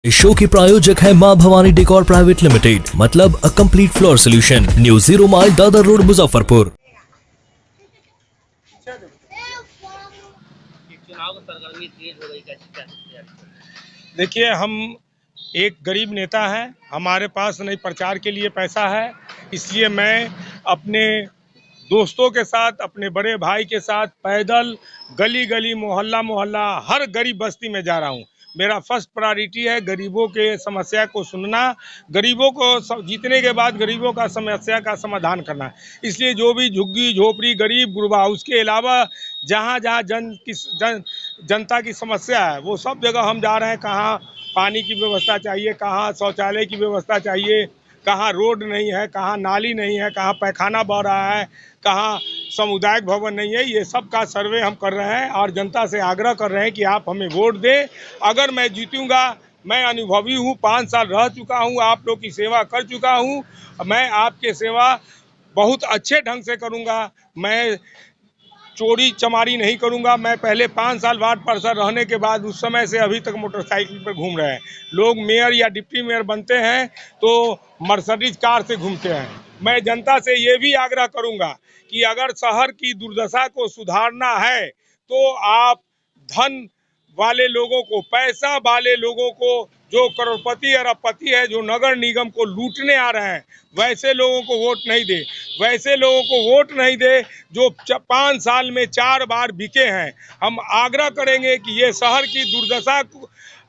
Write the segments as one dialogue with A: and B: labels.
A: इस शो के प्रायोजक है मां भवानी डेकोर प्राइवेट लिमिटेड, मतलब a complete floor solution, new 0 mile Dadar road, Muzaffarpur.
B: चुनाव की सरगर्मी तेज हो गई, कैसी क्या तैयारी?
C: देखिए, हम एक गरीब नेता हैं, हमारे पास नहीं प्रचार के लिए पैसा है, इसलिए मैं अपने दोस्तों के साथ, अपने बड़े भाई के साथ पैदल गली गली, मोहल्ला मोहल्ला, हर गरीब बस्ती में जा रहा हूँ। मेरा फर्स्ट प्रायोरिटी है गरीबों के समस्या को सुनना, गरीबों को जीतने के बाद गरीबों का समस्या का समाधान करना। इसलिए जो भी झुग्गी झोपड़ी गरीब गुरबा, उसके अलावा जहाँ जहाँ जनता की समस्या है वो सब जगह हम जा रहे हैं। कहाँ पानी की व्यवस्था चाहिए, कहाँ शौचालय की व्यवस्था चाहिए, कहाँ रोड नहीं है, कहाँ नाली नहीं है, कहाँ पैखाना बह रहा है, कहाँ सामुदायिक भवन नहीं है, ये सब का सर्वे हम कर रहे हैं और जनता से आग्रह कर रहे हैं कि आप हमें वोट दें। अगर मैं जीतूंगा, मैं अनुभवी हूँ, 5 साल रह चुका हूँ, आप लोग की सेवा कर चुका हूँ, मैं आपके सेवा बहुत अच्छे ढंग से करूँगा। मैं चोरी चमारी नहीं करूंगा। मैं पहले 5 साल वार्ड पार्षद रहने के बाद उस समय से अभी तक मोटरसाइकिल पर घूम रहे हैं। लोग मेयर या डिप्टी मेयर बनते हैं तो मर्सिडीज कार से घूमते हैं। मैं जनता से ये भी आग्रह करूंगा कि अगर शहर की दुर्दशा को सुधारना है तो आप धन वाले लोगों को, पैसा वाले लोगों को, जो करोड़पति अरबपति है, जो नगर निगम को लूटने आ रहे हैं, वैसे लोगों को वोट नहीं दे। वैसे लोगों को वोट नहीं दे जो 5 साल में 4 बार बिके हैं। हम आग्रह करेंगे कि ये शहर की दुर्दशा,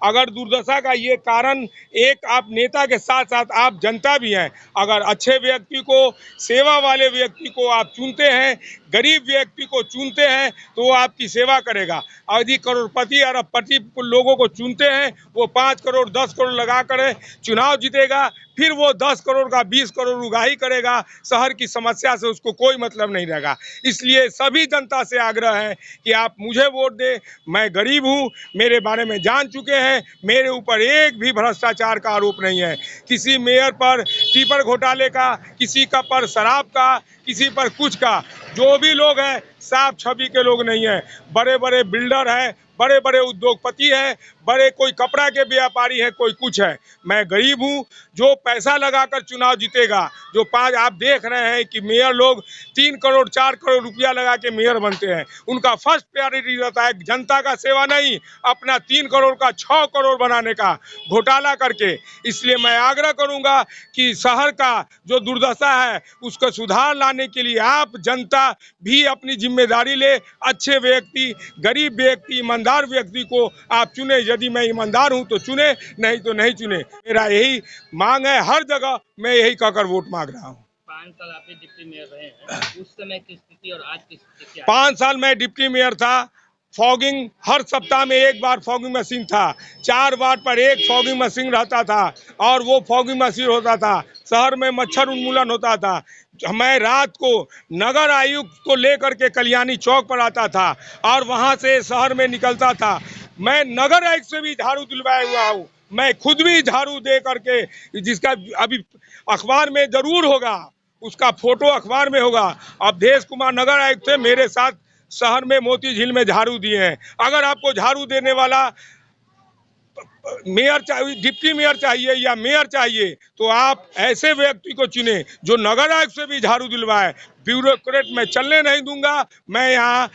C: अगर दुर्दशा का ये कारण एक आप नेता के साथ साथ आप जनता भी हैं। अगर अच्छे व्यक्ति को, सेवा वाले व्यक्ति को आप चुनते हैं, गरीब व्यक्ति को चुनते हैं तो वो आपकी सेवा करेगा। यदि करोड़पति अरबपति लोगों को चुनते हैं, वो 5 करोड़ 10 करोड़ लगा कर चुनाव जीतेगा, फिर वो 10 करोड़ का 20 करोड़ उगाही करेगा, शहर की समस्या से उसको कोई मतलब नहीं रहेगा। इसलिए सभी जनता से आग्रह है कि आप मुझे वोट दें। मैं गरीब हूँ, मेरे बारे में जान चुके हैं, मेरे ऊपर एक भी भ्रष्टाचार का आरोप नहीं है। किसी मेयर पर टिपर घोटाले का, किसी का पर शराब का, किसी पर कुछ का, जो भी लोग हैं साफ छवि के लोग नहीं है। बड़े बड़े बिल्डर हैं, बड़े बड़े उद्योगपति हैं, बड़े कोई कपड़ा के व्यापारी है, कोई कुछ है। मैं गरीब हूँ, जो पैसा लगाकर चुनाव जीतेगा, जो 5 आप देख रहे हैं कि मेयर लोग 3 करोड़ 4 करोड़ रुपया लगा के मेयर बनते हैं। उनका फर्स्ट प्रायोरिटी रहता है जनता का सेवा नहीं, अपना 3 करोड़ का 6 करोड़ बनाने का घोटाला करके। इसलिए मैं आग्रह करूंगा कि शहर का जो दुर्दशा है उसको सुधार लाने के लिए आप जनता भी अपनी जिम्मेदारी ले। अच्छे व्यक्ति, गरीब व्यक्ति, ईमानदार व्यक्ति को आप चुने। यदि मैं ईमानदार हूं तो चुने, नहीं तो नहीं चुने। मेरा यही मांग है, हर जगह मैं यही कहकर वोट मांग रहा हूं।
B: 5 साल आप डिप्टी मेयर रहे हैं, उस समय की स्थिति और आज की स्थिति क्या है?
C: 5 साल मैं डिप्टी मेयर था। फॉगिंग हर सप्ताह में एक बार फॉगिंग मशीन था, 4 वार्ड पर एक फॉगिंग मशीन रहता था और वो फॉगिंग मशीन होता था। शहर में मच्छर उन्मूलन होता था। मैं रात को नगर आयुक्त को लेकर के कल्याणी चौक पर आता था और वहां से शहर में निकलता था। मैं नगर आयुक्त से भी झाड़ू दिलवाया हुआ हूँ। मैं खुद भी झाड़ू दे करके, जिसका अभी अखबार में जरूर होगा, उसका फोटो अखबार में होगा। अवधेश कुमार नगर आयुक्त थे, मेरे साथ शहर में मोती झील में झाड़ू दिए हैं। अगर आपको झाड़ू देने वाला मेयर चाहिए, डिप्टी मेयर चाहिए या मेयर चाहिए तो आप ऐसे व्यक्ति को चुने जो नगर आयुक्त से भी झाड़ू दिलवाए। ब्यूरोक्रेट मैं चलने नहीं दूंगा। मैं यहाँ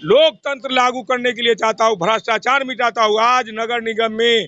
C: लोकतंत्र लागू करने के लिए चाहता हूँ, भ्रष्टाचार मिटाता हूँ। आज नगर निगम में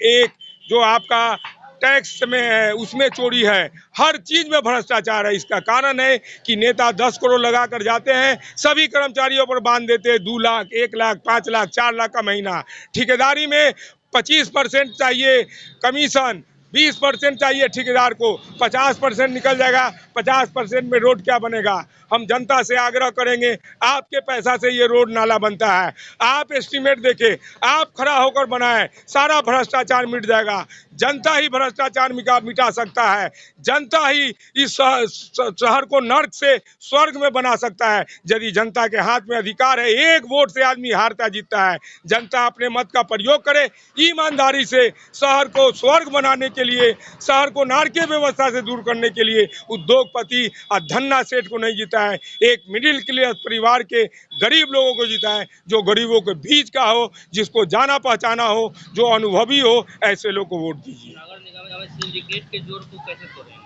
C: एक जो आपका टैक्स में है उसमें चोरी है, हर चीज में भ्रष्टाचार है। इसका कारण है कि नेता 10 करोड़ लगा कर जाते हैं, सभी कर्मचारियों पर बांध देते हैं 2 लाख, 1 लाख, 5 लाख, 4 लाख का महीना। ठेकेदारी में 25% चाहिए कमीशन, 20% चाहिए ठेकेदार को, 50% निकल जाएगा। 50% में रोड क्या बनेगा? हम जनता से आग्रह करेंगे, आपके पैसा से ये रोड नाला बनता है, आप एस्टीमेट देखें, आप खड़ा होकर बनाएं, सारा भ्रष्टाचार मिट जाएगा। जनता ही भ्रष्टाचार मिटा सकता है। जनता ही इस शहर को नर्क से स्वर्ग में बना सकता है। यदि जनता के हाथ में अधिकार है, एक वोट से आदमी हारता जीतता है। जनता अपने मत का प्रयोग करे, ईमानदारी से शहर को स्वर्ग बनाने के के लिए, शहर को नारकीय व्यवस्था से दूर करने के लिए उद्योगपति और धन्ना सेठ को नहीं जीता है, एक मिडिल क्लास परिवार के गरीब लोगों को जीता है, जो गरीबों के बीच का हो, जिसको जाना पहचाना हो, जो अनुभवी हो, ऐसे लोग को वोट दीजिए।
B: नगर निगम में सिंडिकेट के जोर को कैसे तोड़ेंगे?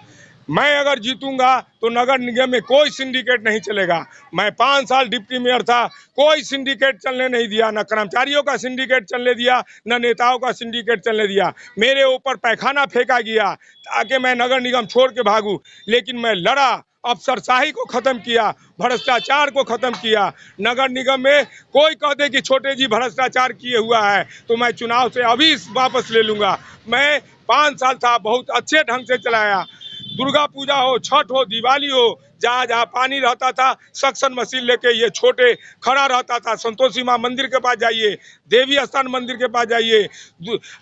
C: मैं अगर जीतूंगा तो नगर निगम में कोई सिंडिकेट नहीं चलेगा। मैं 5 साल डिप्टी मेयर था, कोई सिंडिकेट चलने नहीं दिया, न कर्मचारियों का सिंडिकेट चलने दिया, न नेताओं का सिंडिकेट चलने दिया। मेरे ऊपर पैखाना फेंका गया ताकि मैं नगर निगम छोड़ के भागूं, लेकिन मैं लड़ा, अफसरशाही को खत्म किया, भ्रष्टाचार को खत्म किया। नगर निगम में कोई कह दे कि छोटे जी भ्रष्टाचार किए हुआ है तो मैं चुनाव से अभी वापस ले लूंगा। मैं 5 साल था, बहुत अच्छे ढंग से चलाया। दुर्गा पूजा हो, छठ हो, दिवाली हो, जहाँ जहाँ पानी रहता था सक्शन मशीन लेके ये छोटे खड़ा रहता था। संतोषी माँ मंदिर के पास जाइए, देवी स्थान मंदिर के पास जाइए,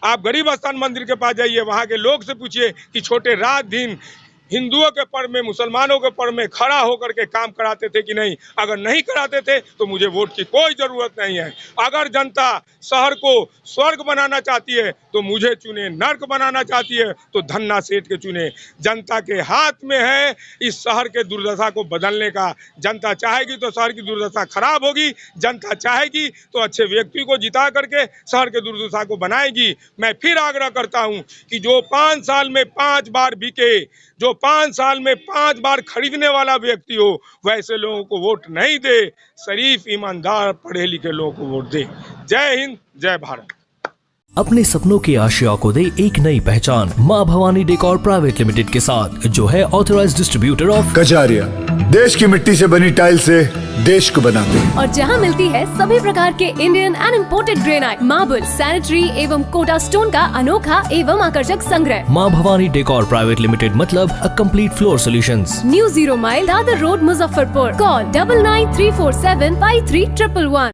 C: आप गरीब स्थान मंदिर के पास जाइए, वहाँ के लोग से पूछिए कि छोटे रात दिन हिंदुओं के पर्व में, मुसलमानों के पर्व में खड़ा होकर के काम कराते थे कि नहीं? अगर नहीं कराते थे तो मुझे वोट की कोई जरूरत नहीं है। अगर जनता शहर को स्वर्ग बनाना चाहती है तो मुझे चुने, नर्क बनाना चाहती है तो धन्ना सेठ के चुने। जनता के हाथ में है इस शहर के दुर्दशा को बदलने का। जनता चाहेगी तो शहर की दुर्दशा खराब होगी, जनता चाहेगी तो अच्छे व्यक्ति को जिता करके शहर के दुर्दशा को बनाएगी। मैं फिर आग्रह करता हूं कि जो 5 साल में 5 बार बिके, जो 5 साल में 5 बार खरीदने वाला व्यक्ति हो, वैसे लोगों को वोट नहीं दे, शरीफ, ईमानदार, पढ़े लिखे लोगों को वोट दे। जय हिंद, जय भारत।
A: अपने सपनों की आशिया को दे एक नई पहचान माँ भवानी डेकोर प्राइवेट लिमिटेड के साथ, जो है ऑथराइज्ड डिस्ट्रीब्यूटर ऑफ
D: कजारिया। देश की मिट्टी से बनी टाइल से देश को बनाते हैं,
E: और जहां मिलती है सभी प्रकार के Indian and imported granite, marble, sanitary एवं कोटा स्टोन का अनोखा एवं आकर्षक संग्रह।
A: माँ भवानी डेकोर प्राइवेट लिमिटेड मतलब a complete floor solutions.
E: New 0 mile Dadar road, Muzaffarpur. Call 9934753111।